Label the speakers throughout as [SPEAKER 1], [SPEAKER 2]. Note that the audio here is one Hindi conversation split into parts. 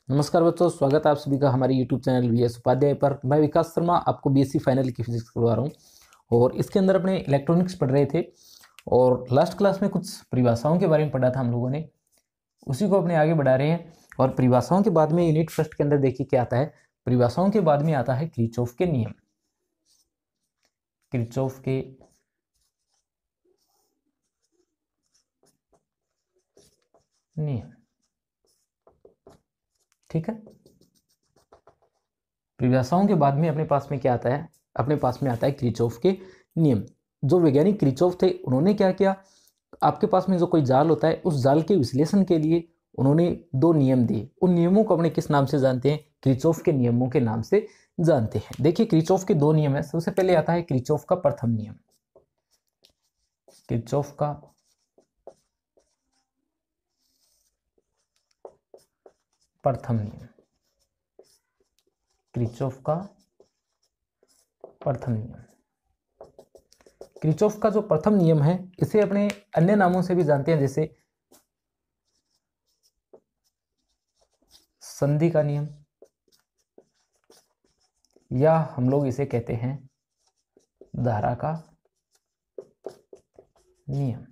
[SPEAKER 1] नमस्कार बच्चों, स्वागत है आप सभी का हमारे YouTube चैनल वीएस उपाध्याय पर। मैं विकास शर्मा आपको बीएससी फाइनल की फिजिक्स करवा रहा हूँ और इसके अंदर अपने इलेक्ट्रॉनिक्स पढ़ रहे थे और लास्ट क्लास में कुछ परिभाषाओं के बारे में पढ़ा था हम लोगों ने, उसी को अपने आगे बढ़ा रहे हैं। और परिभाषाओं के बाद में यूनिट फर्स्ट के अंदर देखिए क्या आता है। परिभाषाओं के बाद में आता है किरचॉफ के नियम। किरचॉफ के नियम, ठीक है। परिभाषाओं के बाद में अपने पास में क्या आता है, अपने पास में आता है किरचॉफ के नियम। जो वैज्ञानिक किरचॉफ थे उन्होंने क्या किया, आपके पास में जो कोई जाल होता है उस जाल के विश्लेषण के लिए उन्होंने दो नियम दिए। उन नियमों को अपने किस नाम से जानते हैं? किरचॉफ के नियमों के नाम से जानते हैं। देखिए किरचॉफ के दो नियम है। सबसे पहले आता है किरचॉफ का प्रथम नियम। किरचॉफ का प्रथम नियम, किरचॉफ का प्रथम नियम। किरचॉफ का जो प्रथम नियम है इसे अपने अन्य नामों से भी जानते हैं, जैसे संधि का नियम, या हम लोग इसे कहते हैं धारा का नियम।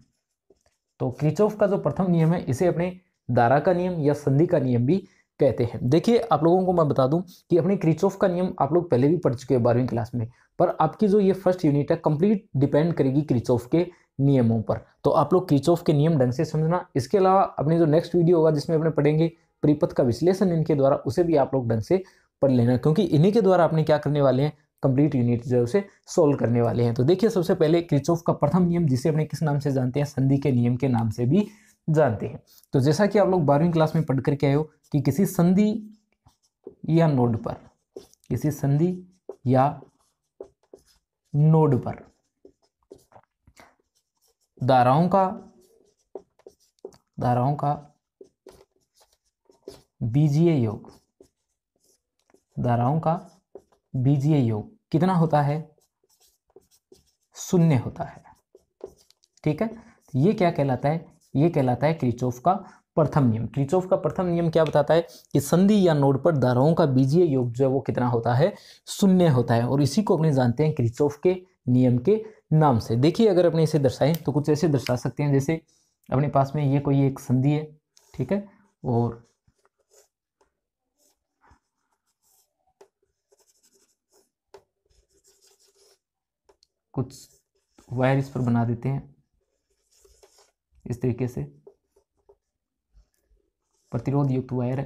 [SPEAKER 1] तो किरचॉफ का जो प्रथम नियम है इसे अपने धारा का नियम या संधि का नियम भी कहते हैं। देखिए आप लोगों को मैं बता दूं कि अपने किरचॉफ का नियम आप लोग पहले भी पढ़ चुके हैं 12वीं क्लास में, पर आपकी जो ये फर्स्ट यूनिट है कंप्लीट डिपेंड करेगी किरचॉफ के नियमों पर। तो आप लोग किरचॉफ के नियम ढंग से समझना। इसके अलावा अपने जो नेक्स्ट वीडियो होगा जिसमें अपने पढ़ेंगे परिपथ का विश्लेषण इनके द्वारा, उसे भी आप लोग ढंग से पढ़ लेना, क्योंकि इन्हीं के द्वारा आपने क्या करने वाले हैं, कंप्लीट यूनिट जो है उसे सोल्व करने वाले हैं। तो देखिए सबसे पहले किरचॉफ का प्रथम नियम, जिसे अपने किस नाम से जानते हैं? संधि के नियम के नाम से भी जानते हैं। तो जैसा कि आप लोग 12वीं क्लास में पढ़ करके आए हो कि किसी संधि या नोड पर, किसी संधि या नोड पर धाराओं का बीजीय योग, धाराओं का बीजीय योग कितना होता है? 0 होता है, ठीक है। ये क्या कहलाता है? ये कहलाता है किरचॉफ का प्रथम नियम। किरचॉफ का प्रथम नियम क्या बताता है कि संधि या नोड पर धाराओं का बीजीय योग जो है वो कितना होता है? 0 होता है। और इसी को अपने जानते हैं किरचॉफ के नियम के नाम से। देखिए अगर अपने इसे दर्शाएं तो कुछ ऐसे दर्शा सकते हैं, जैसे अपने पास में ये कोई एक संधि है, ठीक है, और कुछ वायर इस पर बना देते हैं इस तरीके से, प्रतिरोध युक्त वायर है।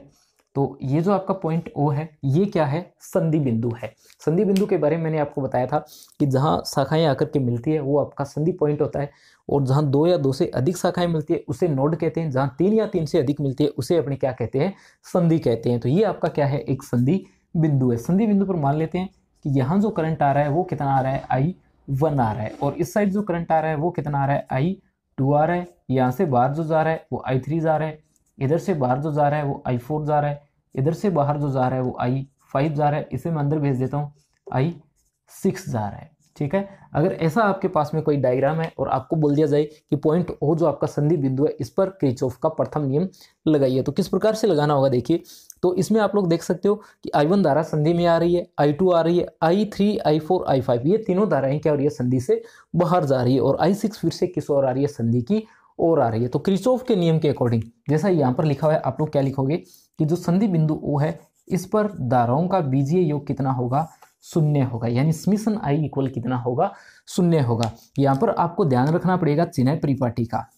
[SPEAKER 1] तो ये जो आपका पॉइंट O है ये क्या है? संधि बिंदु है। संधि बिंदु के बारे में मैंने आपको बताया था कि जहां शाखाएं आकर के मिलती है वो आपका संधि पॉइंट होता है, और जहां 2 या 2 से अधिक शाखाएं मिलती है उसे नोड कहते हैं, जहां 3 या 3 से अधिक मिलती है उसे अपने क्या कहते हैं? संधि कहते हैं। तो ये आपका क्या है? एक संधि बिंदु है। संधि बिंदु पर मान लेते हैं कि यहाँ जो करंट आ रहा है वो कितना आ रहा है? I1 आ रहा है, और इस साइड जो करंट आ रहा है वो कितना आ रहा है? I2 आ रहा है। यहाँ से बाहर जो जा रहा है वो I3 जा रहा है, इधर से बाहर जो जा रहा है वो I4 जा रहा है, इधर से बाहर जो जा रहा है वो I5 जा रहा है, इसे मैं अंदर भेज देता हूँ I6 जा रहा है, ठीक है। अगर ऐसा आपके पास में कोई डायग्राम है और आपको बोल दिया जाए कि पॉइंट O जो आपका संधि बिंदु है इस पर किरचॉफ का प्रथम नियम लगाइए, तो किस प्रकार से लगाना होगा? देखिए तो इसमें आप लोग देख सकते हो कि I1 धारा संधि में आ रही है, I2 आ रही है, I3 I4 I5 ये तीनों धाराएं क्या हो रही है? संधि से बाहर जा रही है, और I6 फिर से किस ओर आ रही है? संधि की ओर आ रही है। तो किरचॉफ के नियम के अकॉर्डिंग जैसा यहाँ पर लिखा हुआ है, आप लोग क्या लिखोगे कि जो संधि बिंदु O है इस पर धाराओं का बीजीय योग कितना होगा? 0 होगा, यानी समीशन I इक्वल कितना होगा? 0 होगा। यहाँ पर आपको ध्यान रखना पड़ेगा चिन्ह परिपाटी का,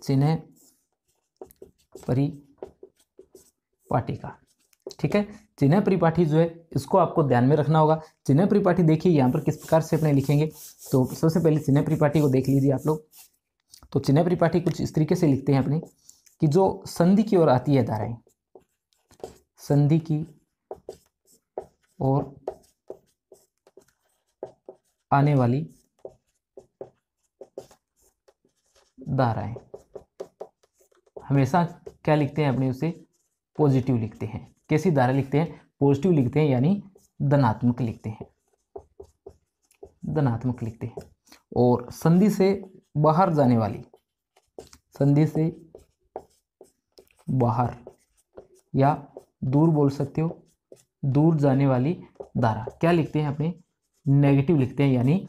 [SPEAKER 1] चिन्ह परिपाटी का, ठीक है। चिन्ह परिपाटी जो है इसको आपको ध्यान में रखना होगा। चिन्ह परिपाटी देखिए यहाँ पर किस प्रकार से अपने लिखेंगे, तो सबसे पहले चिन्ह परिपाटी को देख लीजिए आप लोग। तो चिन्ह परिपाटी कुछ इस तरीके से लिखते हैं अपने कि जो संधि की ओर आती है धाराएं, संधि की ओर आने वाली धाराएं हमेशा क्या लिखते हैं अपने? उसे पॉजिटिव लिखते हैं। कैसी धारा लिखते हैं? पॉजिटिव लिखते हैं, यानी धनात्मक लिखते हैं, धनात्मक लिखते हैं। और संधि से बाहर जाने वाली, संधि से बाहर या दूर बोल सकते हो, दूर जाने वाली धारा। क्या लिखते हैं अपने, नेगेटिव लिखते हैं, यानी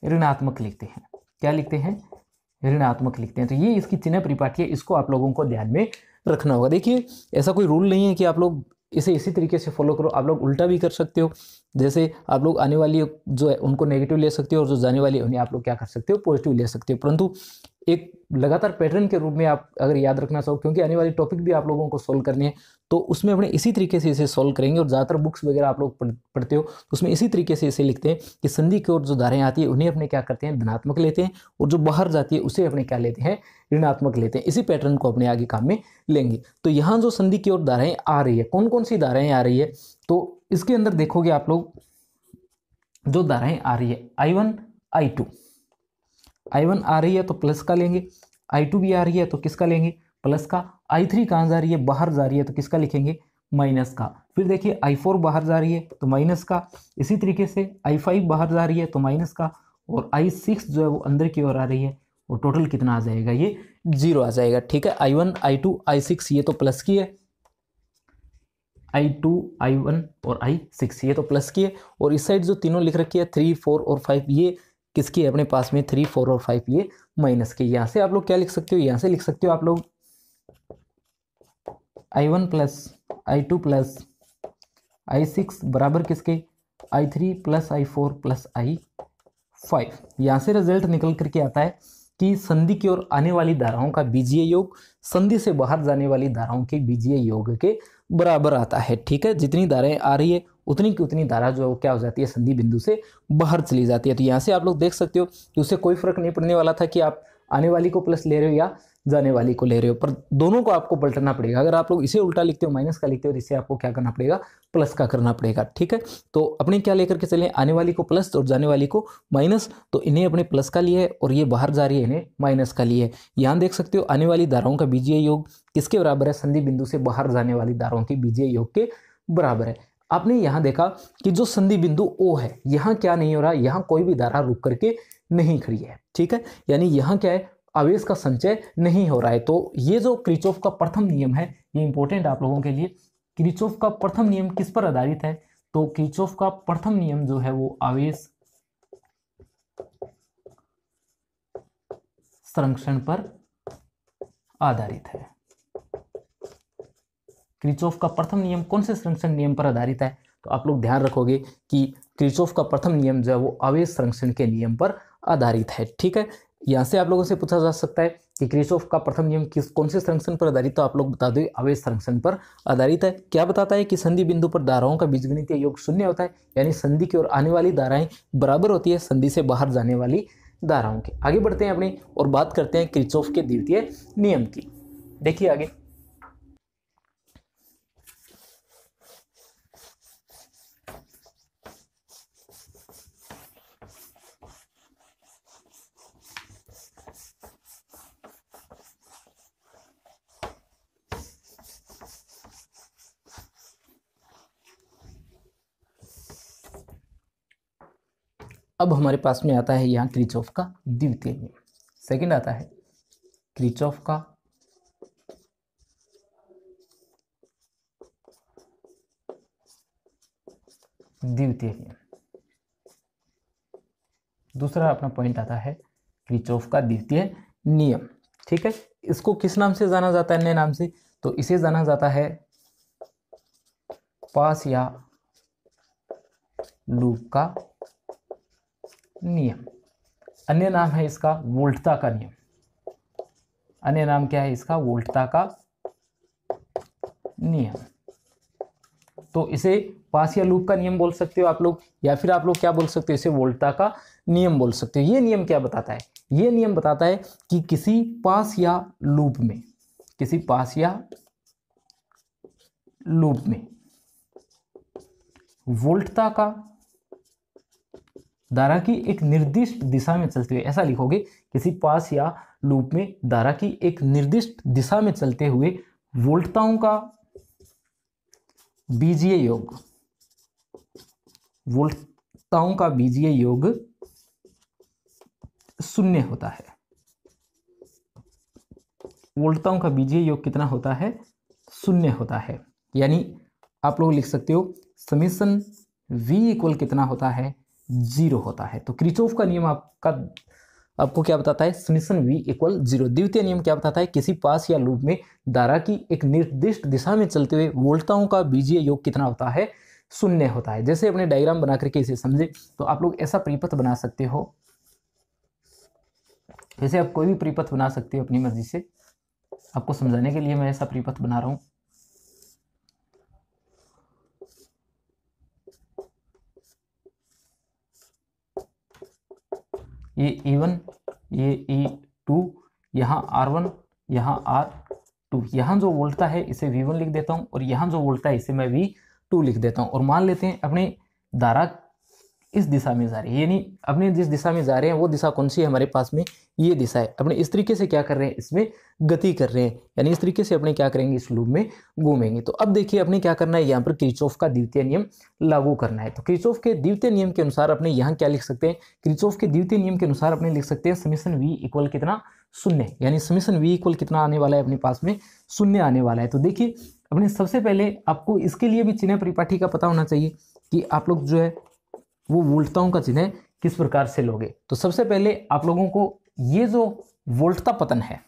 [SPEAKER 1] ऋणात्मक लिखते हैं। क्या लिखते हैं, ऋणात्मक लिखते हैं। तो ये इसकी चिन्ह परिपाटी है, इसको आप लोगों को ध्यान में रखना होगा। देखिए ऐसा कोई रूल नहीं है कि आप लोग इसे इसी तरीके से फॉलो करो, आप लोग उल्टा भी कर सकते हो। जैसे आप लोग आने वाली जो है उनको नेगेटिव ले सकते हो और जो जाने वाली है उन्हें आप लोग क्या कर सकते हो, पॉजिटिव ले सकते हो। परंतु एक लगातार पैटर्न के रूप में आप अगर याद रखना चाहो, क्योंकि आने वाली टॉपिक भी आप लोगों को सोल्व करनी है, तो उसमें अपने इसी तरीके से इसे सोल्व करेंगे। और ज़्यादातर बुक्स वगैरह आप लोग पढ़ते हो तो उसमें इसी तरीके से इसे लिखते हैं कि संधि की ओर जो धाराएं आती है उन्हें अपने क्या करते हैं, धनात्मक लेते हैं, और जो बाहर जाती है उसे अपने क्या लेते हैं, ऋणात्मक लेते हैं। इसी पैटर्न को अपने आगे काम में लेंगे। तो यहाँ जो संधि की ओर धाराएं आ रही है, कौन कौन सी धाराएं आ रही है, तो इसके अंदर देखोगे आप लोग जो धाराएं आ रही है I1 I2, I1 आ रही है तो प्लस का लेंगे, I2 भी आ रही है तो किसका लेंगे, प्लस का। I3 कहाँ जा रही है, बाहर जा रही है तो किसका लिखेंगे, माइनस का। फिर देखिए I4 बाहर जा रही है तो माइनस का। इसी तरीके से I5 बाहर जा रही है तो माइनस का, और I6 जो है वो अंदर की ओर आ रही है, और टोटल कितना आ जाएगा, ये 0 आ जाएगा। ठीक है, I1 I2 I6 ये तो प्लस की है, I2 I1 और I6 ये तो प्लस की है। और इस साइड जो तीनों लिख रखी है 3 4 और 5 ये किसकी है अपने पास में, 3 4 और 5 ये माइनस की। यहाँ से आप लोग क्या लिख सकते हो, यहाँ से लिख सकते हो आप लोग I1 plus I2 plus I6 बराबर किसके, I3 plus I4 plus I5। यहाँ से रिजल्ट निकल करके आता है कि संधि की ओर आने वाली धाराओं का बीजीय योग संधि से बाहर जाने वाली धाराओं के बीजीय योग के बराबर आता है। ठीक है, जितनी धाराएं आ रही है उतनी की उतनी धारा जो है वो क्या हो जाती है, संधि बिंदु से बाहर चली जाती है। तो यहाँ से आप लोग देख सकते हो कि उससे कोई फर्क नहीं पड़ने वाला था कि आप आने वाली को प्लस ले रहे हो या जाने वाली को ले रहे हो, पर दोनों को आपको पलटना पड़ेगा। अगर आप लोग इसे उल्टा लिखते हो, माइनस का लिखते हो, तो इसे आपको क्या करना पड़ेगा, प्लस का करना पड़ेगा। ठीक है, तो अपने क्या लेकर के चले, आने वाली को प्लस और जाने वाली को माइनस। तो इन्हें अपने प्लस का लिया है और ये बाहर जा रही है, इन्हें माइनस का लिया है। यहाँ देख सकते हो आने वाली धाराओं का बीजीय योग किसके बराबर है, संधि बिंदु से बाहर जाने वाली धाराओं के बीजीय योग के बराबर है। आपने यहाँ देखा कि जो संधि बिंदु O है, यहाँ क्या नहीं हो रहा, यहाँ कोई भी धारा रुक करके नहीं खड़ी है। ठीक है, यानी यहाँ क्या है, आवेश का संचय नहीं हो रहा है। तो ये जो किरचॉफ का प्रथम नियम है, ये इंपॉर्टेंट आप लोगों के लिए। किरचॉफ का प्रथम नियम किस पर आधारित है, तो किरचॉफ का प्रथम नियम जो है वो आवेश संरक्षण पर आधारित है। किरचॉफ का प्रथम नियम कौन से संरक्षण नियम पर आधारित है, तो आप लोग ध्यान रखोगे कि किरचॉफ का प्रथम नियम जो है वो आवेश संरक्षण के नियम पर आधारित है। ठीक है, यहाँ से आप लोगों से पूछा जा सकता है कि किरचॉफ का प्रथम नियम कौन से संरक्षण पर आधारित, तो आप लोग बता दो आवेश संरक्षण पर आधारित है। क्या बताता है कि संधि बिंदु पर धाराओं का बीजगणितीय योग शून्य होता है, यानी संधि की ओर आने वाली धाराएं बराबर होती है संधि से बाहर जाने वाली धाराओं की। आगे बढ़ते हैं अपनी और बात करते हैं किरचॉफ के द्वितीय नियम की। देखिए आगे, अब हमारे पास में आता है यहाँ किरचॉफ का द्वितीय नियम। सेकंड आता है किरचॉफ का द्वितीय नियम। दूसरा अपना पॉइंट आता है किरचॉफ का द्वितीय नियम। ठीक है, इसको किस नाम से जाना जाता है, अन्य नाम से, तो इसे जाना जाता है पास या लूप का नियम। अन्य नाम है इसका वोल्टता का नियम। अन्य नाम क्या है इसका, वोल्टता का नियम। तो इसे पास या लूप का नियम बोल सकते हो आप लोग, या फिर आप लोग क्या बोल सकते हो, इसे वोल्टता का नियम बोल सकते हो। ये नियम क्या बताता है, ये नियम बताता है कि किसी पास या लूप में, किसी पास या लूप में वोल्टता का धारा की एक निर्दिष्ट दिशा में चलते हुए, ऐसा लिखोगे, किसी पास या लूप में धारा की एक निर्दिष्ट दिशा में चलते हुए वोल्टताओं का बीजीय योग, वोल्टताओं का बीजीय योग शून्य होता है। वोल्टताओं का बीजीय योग कितना होता है, शून्य होता है। यानी आप लोग लिख सकते हो समेशन v इक्वल कितना होता है, 0 होता है। तो किरचॉफ का नियम आपको क्या बताता है, समेशन v इक्वल 0। द्वितीय नियम क्या बताता है, किसी पास या लूप में धारा की एक निर्दिष्ट दिशा में चलते हुए वोल्टताओं का बीजीय योग कितना होता है, 0 होता है। जैसे अपने डायग्राम बना करके इसे समझे तो आप लोग ऐसा परिपथ बना सकते हो, जैसे आप कोई भी परिपथ बना सकते हो अपनी मर्जी से। आपको समझाने के लिए मैं ऐसा परिपथ बना रहा हूं। ये E1, ये E2, यहाँ R1, यहाँ R2। यहाँ जो वोल्टता है इसे V1 लिख देता हूँ और यहाँ जो वोल्टता है इसे मैं V2 लिख देता हूँ। और मान लेते हैं अपने धारा इस दिशा में जा रही है, यानी अपने जिस दिशा में जा रहे हैं वो दिशा कौन सी है हमारे पास में, ये दिशा है। अपने इस तरीके से क्या कर रहे हैं, इसमें गति कर रहे हैं, यानी इस तरीके से अपने क्या करेंगे, इस लूप में घूमेंगे। तो अब देखिए अपने क्या करना है, यहाँ पर किरचॉफ का द्वितीय नियम लागू करना है। तो किरचॉफ के द्वितीय नियम के अनुसार अपने यहाँ क्या लिख सकते हैं, किरचॉफ के द्वितीय नियम के अनुसार अपने लिख सकते हैं समेशन v इक्वल कितना, 0। यानी समेशन v इक्वल कितना आने वाला है, अपने पास में 0 आने वाला है। तो देखिए अपने सबसे पहले आपको इसके लिए भी चिन्ह परिपाटी का पता होना चाहिए कि आप लोग जो है वो वोल्टताओं का चिन्ह किस प्रकार से लोगे। तो सबसे पहले आप लोगों को ये जो वोल्टता पतन है,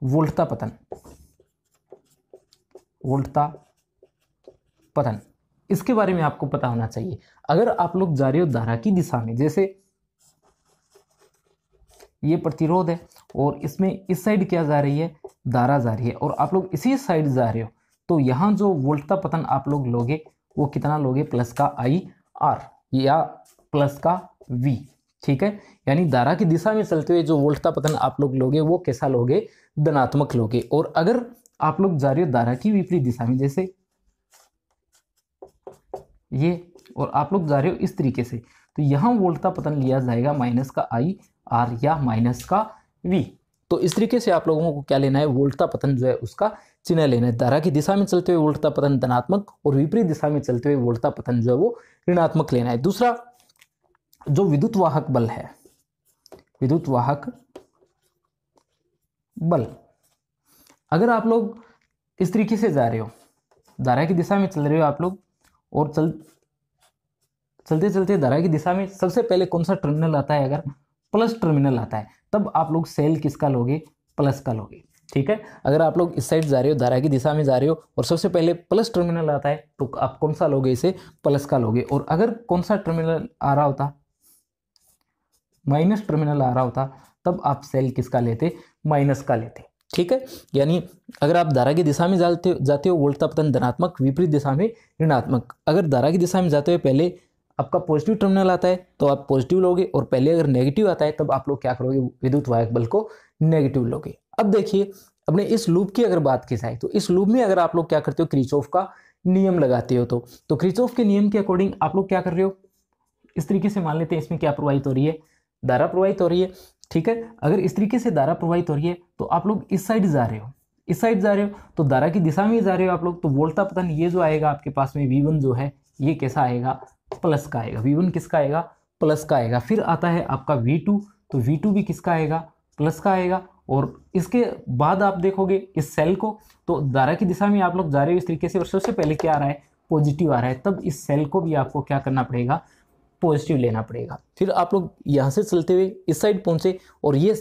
[SPEAKER 1] वोल्टता पतन, इसके बारे में आपको पता होना चाहिए। अगर आप लोग जा रहे हो धारा की दिशा में, जैसे ये प्रतिरोध है और इसमें इस साइड क्या जा रही है, धारा जा रही है, और आप लोग इसी साइड जा रहे हो, तो यहां जो वोल्टता पतन आप लोग लोगे वो कितना लोगे, प्लस का IR या प्लस का V। ठीक है, यानी धारा की दिशा में चलते हुए जो वोल्टता पतन आप लोग लोगे वो कैसा लोगे, धनात्मक लोगे। और अगर आप लोग जा रहे हो धारा की विपरीत दिशा में, जैसे ये, और आप लोग जा रहे हो इस तरीके से, तो यहां वोल्टता पतन लिया जाएगा माइनस का IR या माइनस का V। तो इस तरीके से आप लोगों को क्या लेना है, वोल्टता पतन जो है उसका चिन्ह लेना है। धारा की दिशा में चलते हुए वोल्टता पतन धनात्मक और विपरीत दिशा में चलते हुए वोल्टता पतन जो है वो ऋणात्मक लेना है। दूसरा जो विद्युत वाहक बल है, विद्युत वाहक बल, अगर आप लोग इस तरीके से जा रहे हो, धारा की दिशा में चल रहे हो आप लोग, और चलते चलते धारा की दिशा में सबसे पहले कौन सा टर्मिनल आता है, अगर प्लस टर्मिनल आता है, तब आप लोग सेल किसका लोगे, प्लस का लोगे। ठीक है, अगर आप लोग इस साइड जा रहे हो, धारा की दिशा में जा रहे हो और सबसे पहले प्लस टर्मिनल आता है, तो आप कौन सा लोगे, इसे प्लस का लोगे। और अगर कौन सा टर्मिनल आ रहा होता, माइनस टर्मिनल आ रहा होता, तब आप सेल किसका लेते, माइनस का लेते। ठीक है, यानी अगर आप धारा की दिशा में जाते हो वोल्टता पतन धनात्मक, विपरीत दिशा में ऋणात्मक। अगर धारा की दिशा में जाते हुए पहले आपका पॉजिटिव टर्मिनल आता है तो आप पॉजिटिव लोगे, और पहले अगर नेगेटिव आता है तब आप लोग क्या करोगे, विद्युत वाहक बल को नेगेटिव लोगे। अब देखिए अपने इस लूप की अगर बात की जाए, तो इस लूप में अगर आप लोग क्या करते हो, किरचॉफ का नियम लगाते हो, तो किरचॉफ के नियम के अकॉर्डिंग आप लोग क्या कर रहे हो, इस तरीके से मान लेते हैं इसमें क्या प्रवाहित हो रही है, धारा प्रवाहित हो रही है। ठीक है, अगर इस तरीके से धारा प्रवाहित हो रही है तो आप लोग इस साइड जा रहे हो, इस साइड जा रहे हो, तो धारा की दिशा में जा रहे हो आप लोग, तो वोल्टता पतन ये जो आएगा आपके पास में V1 जो है ये कैसा आएगा, प्लस का आएगा। V1 किसका आएगा, प्लस का आएगा। फिर आता है आपका V2, तो V2 भी किसका आएगा, प्लस का आएगा। और इसके बाद आप देखोगे इस सेल को, तो धारा की दिशा में आप लोग जा रहे हो इस तरीके से, और सबसे पहले क्या आ रहा है, पॉजिटिव आ रहा है, तब इस सेल को भी आपको क्या करना पड़ेगा, पॉजिटिव लेना पड़ेगा। फिर आप लोग यहाँ से चलते हुए इस साइड पहुंचे और ये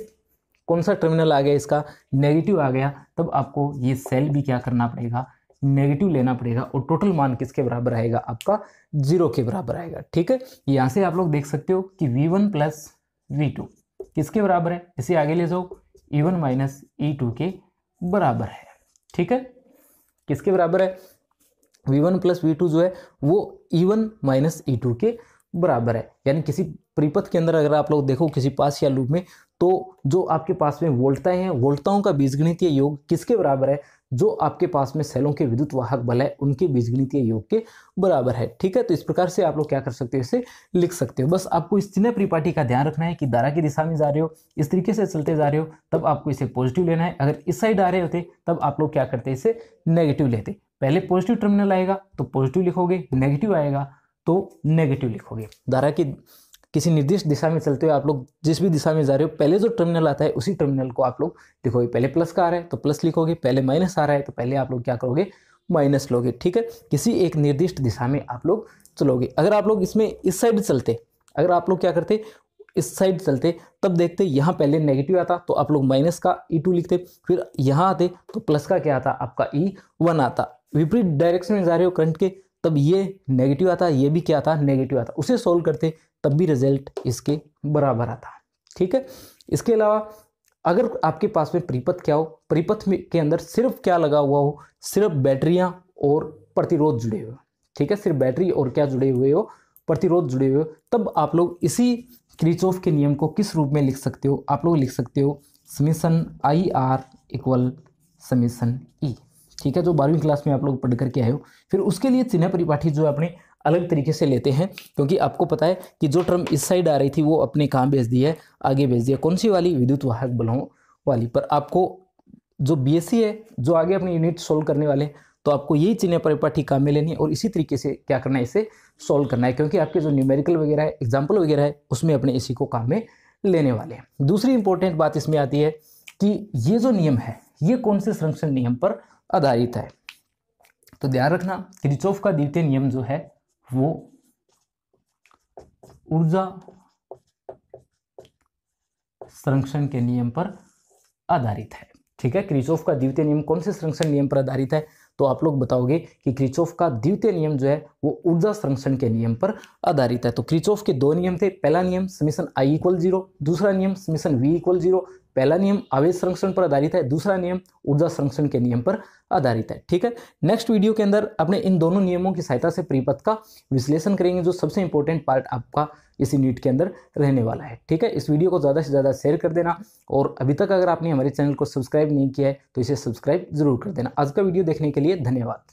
[SPEAKER 1] कौन सा टर्मिनल आ गया, इसका नेगेटिव आ गया, तब आपको ये सेल भी क्या करना पड़ेगा, नेगेटिव लेना पड़ेगा। और टोटल मान किसके बराबर आएगा, आपका 0 के बराबर आएगा। ठीक है, यहाँ से आप लोग देख सकते हो कि V1 प्लस V2 किसके बराबर है, इसे आगे ले जाओ, E1 माइनस E2 के बराबर है। ठीक है, किसके बराबर है, V1 प्लस V2 जो है वो E1 माइनस E2 के बराबर है। यानी किसी परिपथ के अंदर अगर आप लोग देखो किसी पास या लूप में, तो जो आपके पास में वोल्टताएं हैं, वोल्टताओं का बीजगणितीय योग किसके बराबर है, जो आपके पास में सेलों के विद्युत वाहक बल है उनके बीजगणितीय योग के बराबर है। ठीक है, तो इस प्रकार से आप लोग क्या कर सकते हो, इसे लिख सकते हो। बस आपको इस चिन्ह परिपाटी का ध्यान रखना है कि धारा की दिशा में जा रहे हो, इस तरीके से चलते जा रहे हो, तब आपको इसे पॉजिटिव लेना है। अगर इस साइड आ रहे होते तब आप लोग क्या करते, इसे नेगेटिव लेते। पहले पॉजिटिव टर्मिनल आएगा तो पॉजिटिव लिखोगे, नेगेटिव आएगा तो नेगेटिव लिखोगे। धारा की किसी निर्दिष्ट दिशा में चलते हुए आप लोग जिस भी दिशा में जा रहे हो, पहले जो टर्मिनल आता है उसी टर्मिनल को आप लोग लिखोगे। पहले प्लस का आ रहा है तो प्लस लिखोगे, पहले माइनस आ रहा है तो पहले आप लोग क्या करोगे, माइनस लोगे, ठीक है। किसी एक निर्दिष्ट दिशा में आप लोग चलोगे। अगर आप लोग इसमें इस साइड चलते, अगर आप लोग क्या करते, इस साइड चलते, तब देखते यहाँ पहले नेगेटिव आता तो आप लोग माइनस का E2 लिखते, फिर यहाँ आते तो प्लस का क्या आता, आपका E1 आता। विपरीत डायरेक्शन में जा रहे हो करंट के, तब ये नेगेटिव आता, ये भी क्या आता, नेगेटिव आता। उसे सोल्व करते तब भी रिजल्ट इसके बराबर आता, ठीक है। इसके अलावा अगर आपके पास में परिपथ क्या हो, परिपथ में के अंदर सिर्फ क्या लगा हुआ हो, सिर्फ बैटरियां और प्रतिरोध जुड़े हुए हो, ठीक है, सिर्फ बैटरी और क्या जुड़े हुए हो, प्रतिरोध जुड़े हुए हो, तब आप लोग इसी किरचॉफ के नियम को किस रूप में लिख सकते हो, आप लोग लिख सकते हो summation IR equal summation E, ठीक है, जो 12वीं क्लास में आप लोग पढ़ करके आए हो। फिर उसके लिए चिन्ह परिपाठी जो अपने अलग तरीके से लेते हैं, क्योंकि आपको पता है कि जो टर्म इस साइड आ रही थी वो अपने कहाँ भेज दी है, आगे भेज दिया, कौन सी वाली, विद्युत वाहक बलों वाली। पर आपको जो BSc है, जो आगे अपने यूनिट सोल्व करने वाले, तो आपको यही चिन्ह परिपाठी काम में लेनी है और इसी तरीके से क्या करना है, इसे सोल्व करना है, क्योंकि आपके जो न्यूमेरिकल वगैरह है, एग्जाम्पल वगैरह है, उसमें अपने इसी को काम में लेने वाले हैं। दूसरी इंपॉर्टेंट बात इसमें आती है कि ये जो नियम है ये कौन से संरक्षण नियम पर आधारित है। तो ध्यान रखना, किरचॉफ का द्वितीय नियम जो है वो ऊर्जा संरक्षण के नियम पर आधारित है, ठीक है। किरचॉफ का द्वितीय नियम कौन से संरक्षण नियम पर आधारित है, तो आप लोग बताओगे कि किरचॉफ का द्वितीय नियम जो है वो ऊर्जा संरक्षण के नियम पर आधारित है। तो किरचॉफ के दो नियम थे, पहला नियम समीशन I इक्वल 0, दूसरा नियम समीशन V इक्वल 0। पहला नियम आवेश संरक्षण पर आधारित है, दूसरा नियम ऊर्जा संरक्षण के नियम पर आधारित है, ठीक है। नेक्स्ट वीडियो के अंदर अपने इन दोनों नियमों की सहायता से परिपथ का विश्लेषण करेंगे, जो सबसे इंपॉर्टेंट पार्ट आपका इस यूनिट के अंदर रहने वाला है, ठीक है। इस वीडियो को ज़्यादा से ज़्यादा शेयर कर देना, और अभी तक अगर आपने हमारे चैनल को सब्सक्राइब नहीं किया है तो इसे सब्सक्राइब जरूर कर देना। आज का वीडियो देखने के लिए धन्यवाद।